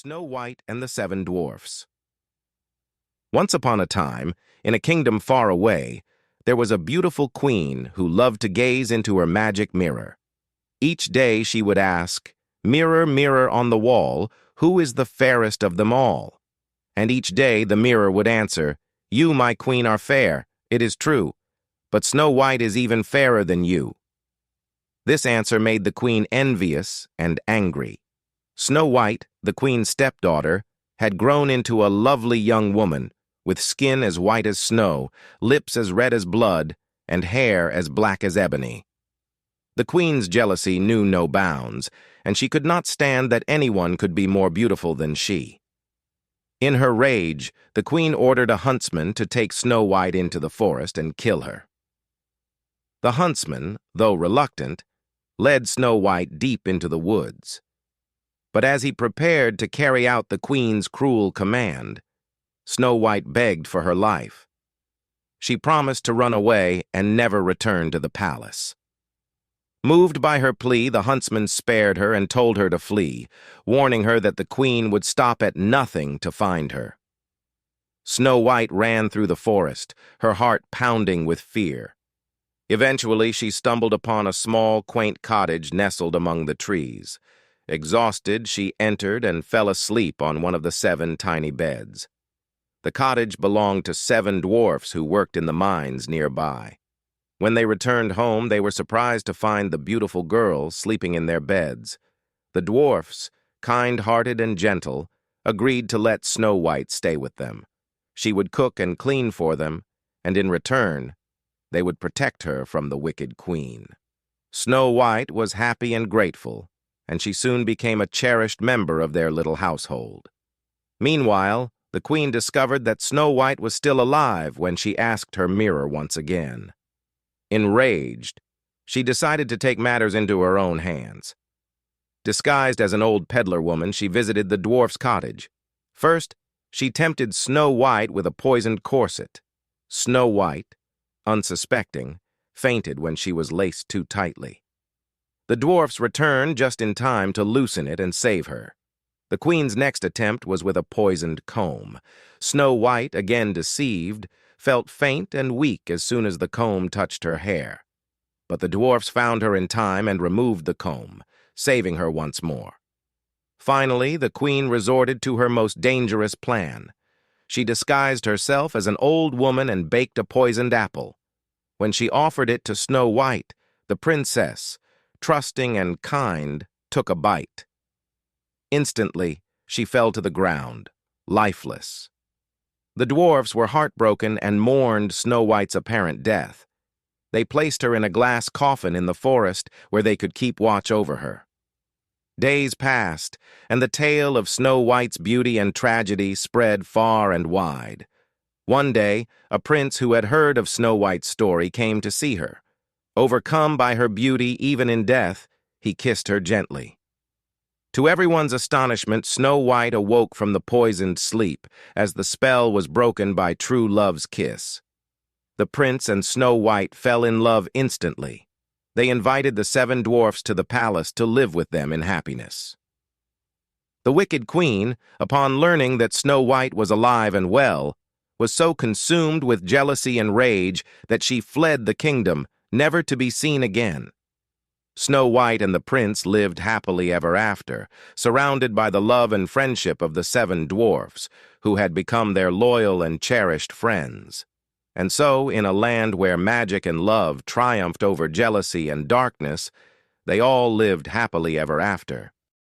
Snow White and the Seven Dwarfs. Once upon a time, in a kingdom far away, there was a beautiful queen who loved to gaze into her magic mirror. Each day she would ask, "Mirror, mirror on the wall, who is the fairest of them all?" And each day the mirror would answer, "You, my queen, are fair, it is true, but Snow White is even fairer than you." This answer made the queen envious and angry. Snow White, the queen's stepdaughter, had grown into a lovely young woman, with skin as white as snow, lips as red as blood, and hair as black as ebony. The queen's jealousy knew no bounds, and she could not stand that anyone could be more beautiful than she. In her rage, the queen ordered a huntsman to take Snow White into the forest and kill her. The huntsman, though reluctant, led Snow White deep into the woods. But as he prepared to carry out the queen's cruel command, Snow White begged for her life. She promised to run away and never return to the palace. Moved by her plea, the huntsman spared her and told her to flee, warning her that the queen would stop at nothing to find her. Snow White ran through the forest, her heart pounding with fear. Eventually, she stumbled upon a small, quaint cottage nestled among the trees. Exhausted, she entered and fell asleep on one of the 7 tiny beds. The cottage belonged to 7 dwarfs who worked in the mines nearby. When they returned home, they were surprised to find the beautiful girl sleeping in their beds. The dwarfs, kind-hearted and gentle, agreed to let Snow White stay with them. She would cook and clean for them, and in return, they would protect her from the wicked queen. Snow White was happy and grateful, and she soon became a cherished member of their little household. Meanwhile, the queen discovered that Snow White was still alive when she asked her mirror once again. Enraged, she decided to take matters into her own hands. Disguised as an old peddler woman, she visited the dwarf's cottage. First, she tempted Snow White with a poisoned corset. Snow White, unsuspecting, fainted when she was laced too tightly. The dwarfs returned just in time to loosen it and save her. The queen's next attempt was with a poisoned comb. Snow White, again deceived, felt faint and weak as soon as the comb touched her hair. But the dwarfs found her in time and removed the comb, saving her once more. Finally, the queen resorted to her most dangerous plan. She disguised herself as an old woman and baked a poisoned apple. When she offered it to Snow White, the princess, trusting and kind, took a bite. Instantly, she fell to the ground, lifeless. The dwarfs were heartbroken and mourned Snow White's apparent death. They placed her in a glass coffin in the forest where they could keep watch over her. Days passed, and the tale of Snow White's beauty and tragedy spread far and wide. One day, a prince who had heard of Snow White's story came to see her. Overcome by her beauty even in death, he kissed her gently. To everyone's astonishment, Snow White awoke from the poisoned sleep as the spell was broken by true love's kiss. The prince and Snow White fell in love instantly. They invited the 7 dwarfs to the palace to live with them in happiness. The wicked queen, upon learning that Snow White was alive and well, was so consumed with jealousy and rage that she fled the kingdom, never to be seen again. Snow White and the prince lived happily ever after, surrounded by the love and friendship of the 7 dwarfs, who had become their loyal and cherished friends. And so, in a land where magic and love triumphed over jealousy and darkness, they all lived happily ever after.